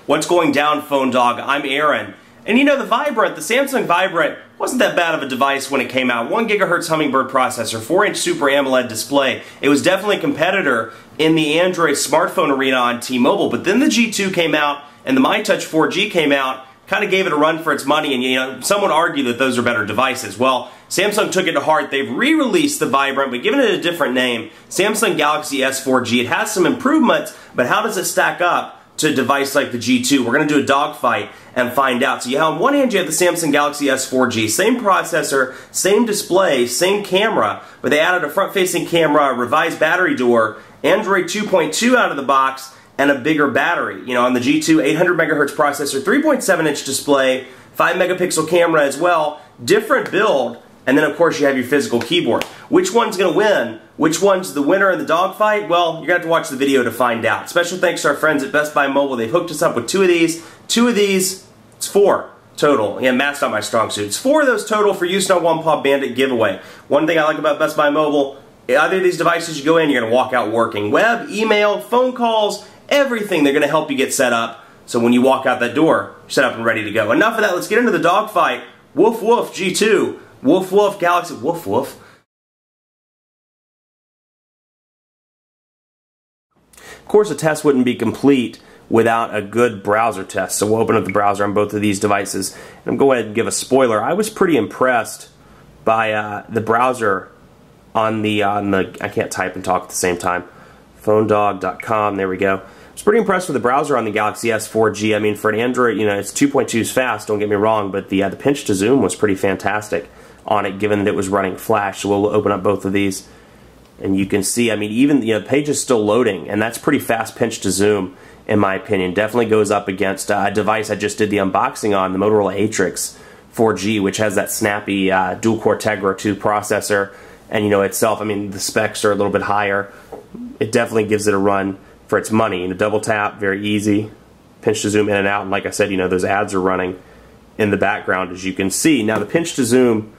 What's going down, Phone Dog? I'm Aaron. And you know, the Vibrant, the Samsung Vibrant, wasn't that bad of a device when it came out. 1 GHz Hummingbird processor, 4-inch Super AMOLED display. It was definitely a competitor in the Android smartphone arena on T-Mobile. But then the G2 came out and the MyTouch 4G came out, kind of gave it a run for its money, and you know, some would argue that those are better devices. Well, Samsung took it to heart. They've re-released the Vibrant, but given it a different name, Samsung Galaxy S4G. It has some improvements, but how does it stack up to a device like the G2? We're going to do a dogfight and find out. So you have, on one hand, you have the Samsung Galaxy S4G. Same processor, same display, same camera, but they added a front-facing camera, a revised battery door, Android 2.2 out of the box, and a bigger battery. You know, on the G2, 800 MHz processor, 3.7-inch display, 5-megapixel camera as well, different build, and then of course you have your physical keyboard. Which one's going to win? Which one's the winner in the dogfight? Well, you're going to have to watch the video to find out. Special thanks to our friends at Best Buy Mobile. They've hooked us up with 2 of these. 2 of these, it's 4 total. Yeah, math's not my strong suit. It's 4 of those total for use in our One Paw Bandit giveaway. One thing I like about Best Buy Mobile, either of these devices you go in, you're going to walk out working. Web, email, phone calls, everything, they're going to help you get set up, so when you walk out that door, you're set up and ready to go. Enough of that, let's get into the dogfight. Woof woof G2, woof woof Galaxy, woof woof. Of course, a test wouldn't be complete without a good browser test, so we'll open up the browser on both of these devices. And I'm going to go ahead and give a spoiler. I was pretty impressed by the browser on the, I can't type and talk at the same time, phonedog.com, there we go. I was pretty impressed with the browser on the Galaxy S4G. I mean, for an Android, you know, it's 2.2 is fast, don't get me wrong, but the pinch to zoom was pretty fantastic on it, given that it was running Flash. So we'll open up both of these, and you can see, I mean, even, you know, the page is still loading, and that's pretty fast pinch to zoom, in my opinion. Definitely goes up against a device I just did the unboxing on, the Motorola Atrix 4G, which has that snappy dual-core Tegra 2 processor, and, you know, itself, I mean, the specs are a little bit higher. It definitely gives it a run for its money. You know, double tap, very easy, pinch to zoom in and out, and like I said, you know, those ads are running in the background, as you can see. Now, the pinch to zoom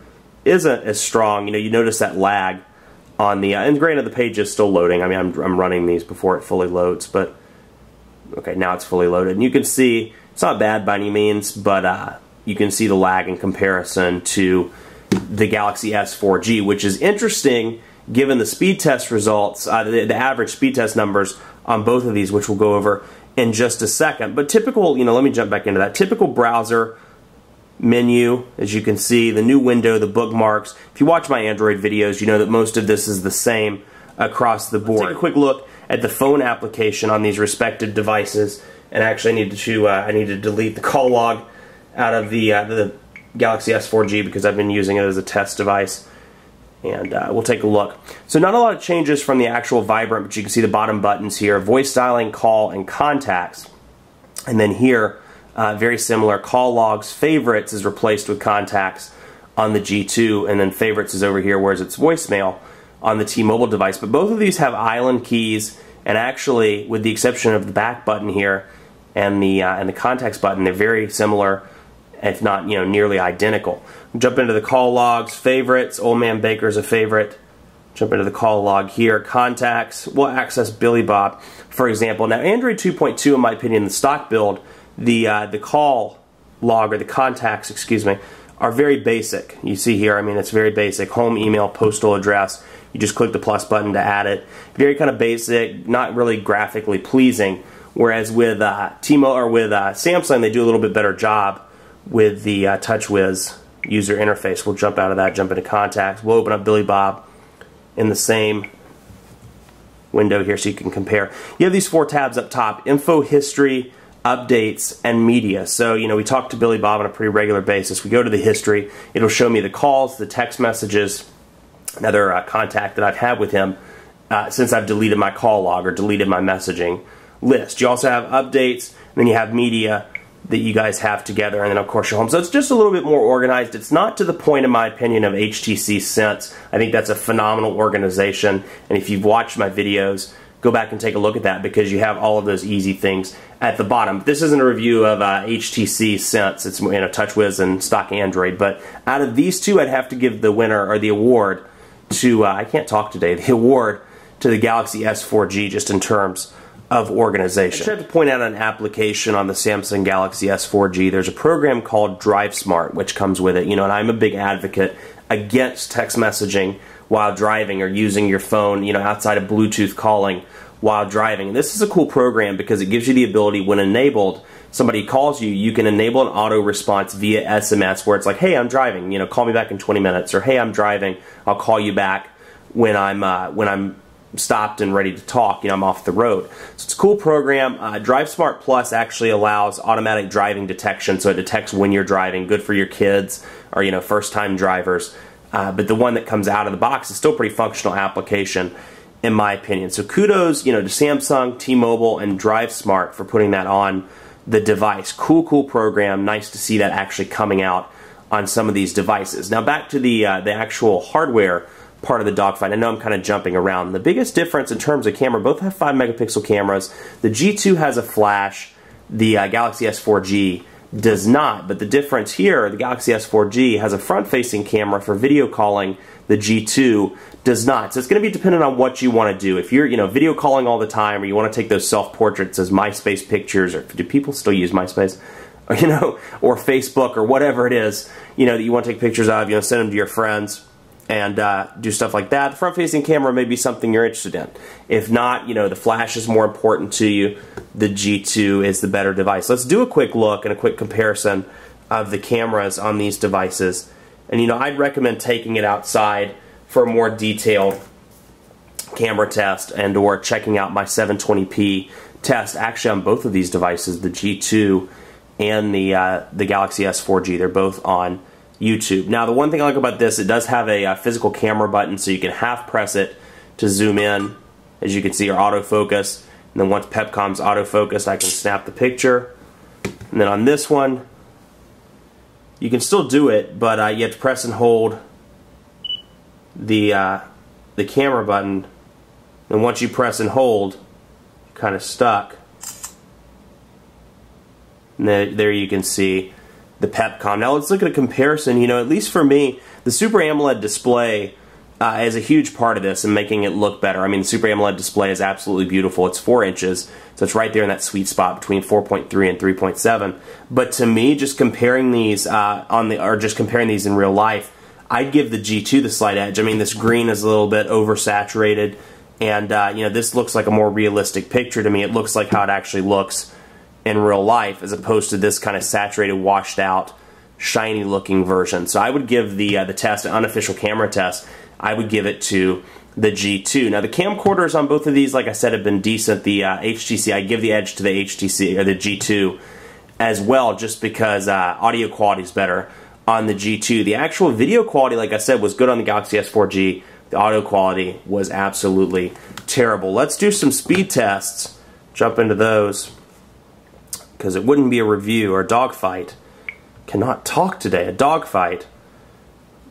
isn't as strong. You know, you notice that lag on the, and granted, the page is still loading. I mean, I'm running these before it fully loads, but okay, now it's fully loaded. And you can see, it's not bad by any means, but you can see the lag in comparison to the Galaxy S4G, which is interesting given the speed test results, the average speed test numbers on both of these, which we'll go over in just a second. But typical, you know, let me jump back into that. Typical browser menu, as you can see, the new window, the bookmarks. If you watch my Android videos, you know that most of this is the same across the board. Let's take a quick look at the phone application on these respective devices. And actually, I need to delete the call log out of the Galaxy S4G because I've been using it as a test device. And we'll take a look. So not a lot of changes from the actual Vibrant, but you can see the bottom buttons here, voice styling, call, and contacts. And then here, very similar, call logs, favorites is replaced with contacts on the G2, and then favorites is over here, whereas it's voicemail on the T-Mobile device. But both of these have island keys, and actually, with the exception of the back button here and the contacts button, they're very similar, if not, you know, nearly identical. Jump into the call logs, favorites, Old Man Baker's a favorite. Jump into the call log here, contacts, we'll access Billy Bob, for example. Now, Android 2.2, in my opinion, the stock build, the call log, or the contacts, excuse me, are very basic. You see here, I mean, it's very basic. Home, email, postal address. You just click the plus button to add it. Very kind of basic, not really graphically pleasing. Whereas with T-Mobile or with Samsung, they do a little bit better job with the TouchWiz user interface. We'll jump out of that, jump into contacts. We'll open up Billy Bob in the same window here so you can compare. You have these 4 tabs up top: info, history, updates, and media. So, you know, we talk to Billy Bob on a pretty regular basis. We go to the history. It'll show me the calls, the text messages, another contact that I've had with him since I've deleted my call log or deleted my messaging list. You also have updates, and then you have media that you guys have together, and then of course your home. So it's just a little bit more organized. It's not to the point, in my opinion, of HTC Sense. I think that's a phenomenal organization, and if you've watched my videos, go back and take a look at that because you have all of those easy things at the bottom. This isn't a review of HTC Sense. It's, you know, TouchWiz and stock Android, but out of these two, I'd have to give the winner, or the award, to, I can't talk today, the award to the Galaxy S4G, just in terms of organization. I should have to point out an application on the Samsung Galaxy S4G. There's a program called Drive Smart, which comes with it. You know, and I'm a big advocate against text messaging while driving or using your phone, you know, outside of Bluetooth calling while driving. And this is a cool program because it gives you the ability, when enabled, somebody calls you, you can enable an auto response via SMS where it's like, hey, I'm driving, you know, call me back in 20 minutes, or hey, I'm driving, I'll call you back when I'm stopped and ready to talk, you know, I'm off the road. So it's a cool program. Drive Smart Plus actually allows automatic driving detection, so it detects when you're driving, good for your kids or, you know, first-time drivers. But the one that comes out of the box is still a pretty functional application, in my opinion. So kudos, you know, to Samsung, T-Mobile, and Drive Smart for putting that on the device. Cool program. Nice to see that actually coming out on some of these devices. Now back to the actual hardware part of the Dogfight. I know I'm kind of jumping around. The biggest difference in terms of camera, both have 5 megapixel cameras. The G2 has a flash. The Galaxy S4G does not. But the difference here, the Galaxy S4G has a front-facing camera for video calling. The G2 does not. So it's going to be dependent on what you want to do. If you're, you know, video calling all the time, or you want to take those self-portraits as MySpace pictures, or do people still use MySpace? Or, you know, or Facebook, or whatever it is, you know, that you want to take pictures of, you know, send them to your friends and do stuff like that. The front-facing camera may be something you're interested in. If not, you know, the flash is more important to you. The G2 is the better device. Let's do a quick look and a quick comparison of the cameras on these devices. And, you know, I'd recommend taking it outside for a more detailed camera test and or checking out my 720p test actually on both of these devices, the G2 and the Galaxy S4G. They're both on YouTube. Now, the one thing I like about this, it does have a physical camera button, so you can half press it to zoom in, as you can see, or autofocus. And then once Pepcom's autofocused, I can snap the picture. And then on this one, you can still do it, but you have to press and hold the camera button. And once you press and hold, you're kind of stuck. And there you can see the Pepcom. Now let's look at a comparison. You know, at least for me, the Super AMOLED display is a huge part of this and making it look better. I mean, the Super AMOLED display is absolutely beautiful. It's 4 inches, so it's right there in that sweet spot between 4.3 and 3.7. But to me, just comparing these comparing these in real life, I'd give the G2 the slight edge. I mean, this green is a little bit oversaturated, and you know, this looks like a more realistic picture to me. It looks like how it actually looks in real life, as opposed to this kind of saturated, washed out, shiny looking version. So I would give the test, an unofficial camera test, I would give it to the G2. Now the camcorders on both of these, like I said, have been decent. The HTC, I give the edge to the HTC, or the G2 as well, just because audio quality is better on the G2. The actual video quality, like I said, was good on the Galaxy S4G. The audio quality was absolutely terrible. Let's do some speed tests, jump into those, because it wouldn't be a review or a dogfight. Cannot talk today. A dogfight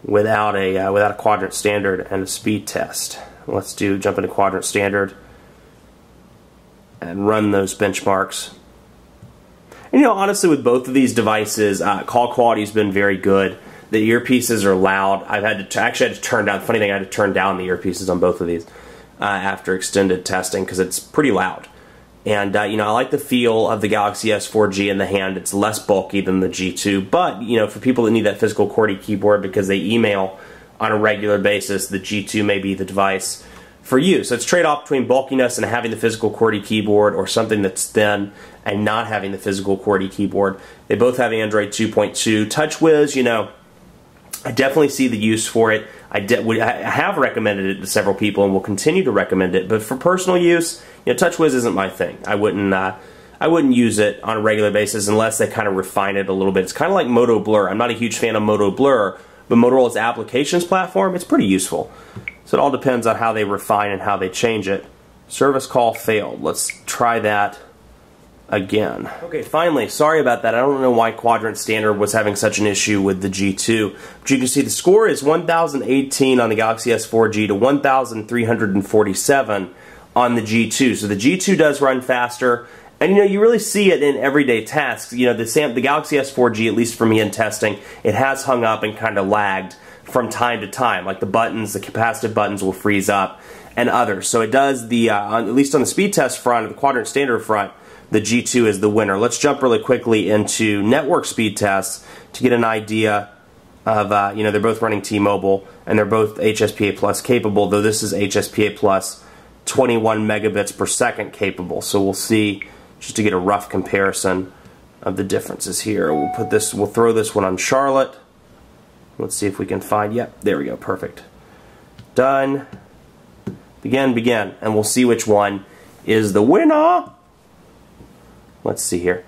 without a quadrant standard and a speed test. Let's jump into quadrant standard and run those benchmarks. And, you know, honestly, with both of these devices, call quality has been very good. The earpieces are loud. I've had to actually had to turn down. Funny thing, I had to turn down the earpieces on both of these after extended testing because it's pretty loud. And, you know, I like the feel of the Galaxy S4G in the hand. It's less bulky than the G2. But, you know, for people that need that physical QWERTY keyboard because they email on a regular basis, the G2 may be the device for you. So it's trade-off between bulkiness and having the physical QWERTY keyboard, or something that's thin and not having the physical QWERTY keyboard. They both have Android 2.2. TouchWiz, you know, I definitely see the use for it. I have recommended it to several people and will continue to recommend it. But for personal use, you know, TouchWiz isn't my thing. I wouldn't use it on a regular basis unless they kind of refine it a little bit. It's kind of like Moto Blur. I'm not a huge fan of Moto Blur, but Motorola's applications platform, it's pretty useful. So it all depends on how they refine and how they change it. Service call failed. Let's try that again. Okay, finally, sorry about that. I don't know why Quadrant Standard was having such an issue with the G2. But you can see the score is 1018 on the Galaxy S4G to 1347 on the G2. So the G2 does run faster. And, you know, you really see it in everyday tasks. You know, the Galaxy S4G, at least for me in testing, it has hung up and kind of lagged from time to time, like the buttons, the capacitive buttons will freeze up, and others. So it does the, at least on the speed test front, the quadrant standard front, the G2 is the winner. Let's jump really quickly into network speed tests to get an idea of, you know, they're both running T-Mobile, and they're both HSPA Plus capable, though this is HSPA Plus 21 megabits per second capable. So we'll see, just to get a rough comparison of the differences here. We'll throw this one on Charlotte. Let's see if we can find, yep, there we go, perfect. Done. Begin, and we'll see which one is the winner. Let's see here.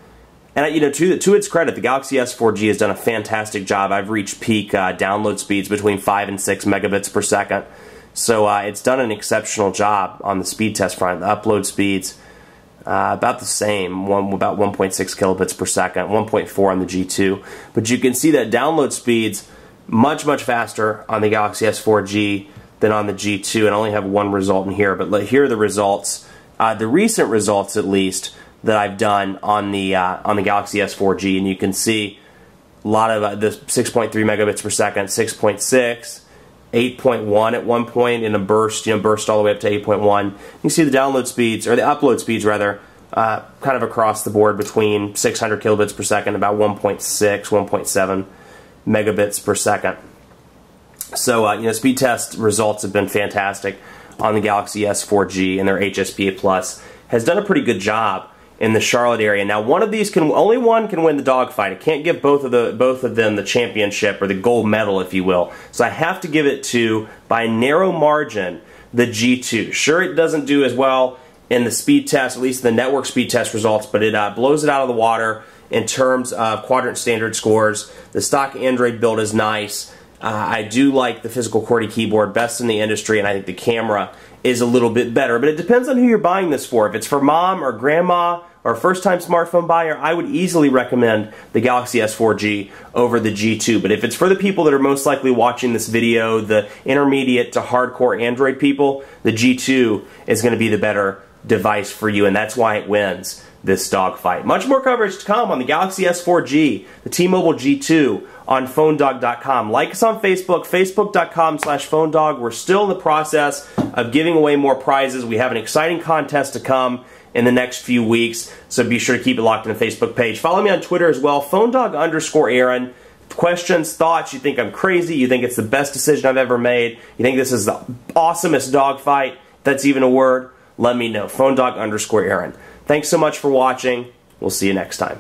And you know, to its credit, the Galaxy S4G has done a fantastic job. I've reached peak download speeds between 5 and 6 megabits per second. So it's done an exceptional job on the speed test front. The upload speeds, about the same, about 1.6 kilobits per second, 1.4 on the G2. But you can see that download speeds much faster on the Galaxy S4G than on the G2. And I only have one result in here, but here are the results, the recent results at least, that I've done on the Galaxy S4G, and you can see a lot of the 6.3 megabits per second, 6.6, 8.1 at one point in a burst, you know, burst all the way up to 8.1. You can see the download speeds, or the upload speeds rather, kind of across the board between 600 kilobits per second, about 1.6, 1.7 megabits per second. So, you know, speed test results have been fantastic on the Galaxy S4G, and their HSPA Plus has done a pretty good job in the Charlotte area. Now, one of these only one can win the dogfight. I can't give both of them the championship, or the gold medal, if you will. So I have to give it to, by a narrow margin, the G2. Sure, it doesn't do as well in the speed test, at least the network speed test results, but it blows it out of the water in terms of quadrant standard scores. The stock Android build is nice. I do like the physical QWERTY keyboard, best in the industry, and I think the camera is a little bit better. But it depends on who you're buying this for. If it's for mom or grandma or a first-time smartphone buyer, I would easily recommend the Galaxy S4G over the G2. But if it's for the people that are most likely watching this video, the intermediate to hardcore Android people, the G2 is going to be the better device for you, and that's why it wins this dogfight. Much more coverage to come on the Galaxy S4G, the T-Mobile G2, on PhoneDog.com. Like us on Facebook, Facebook.com/PhoneDog. We're still in the process of giving away more prizes. We have an exciting contest to come in the next few weeks, so be sure to keep it locked in the Facebook page. Follow me on Twitter as well, PhoneDog_Aaron. Questions, thoughts, you think I'm crazy, you think it's the best decision I've ever made, you think this is the awesomest dogfight, if that's even a word, let me know. PhoneDog_Aaron. Thanks so much for watching. We'll see you next time.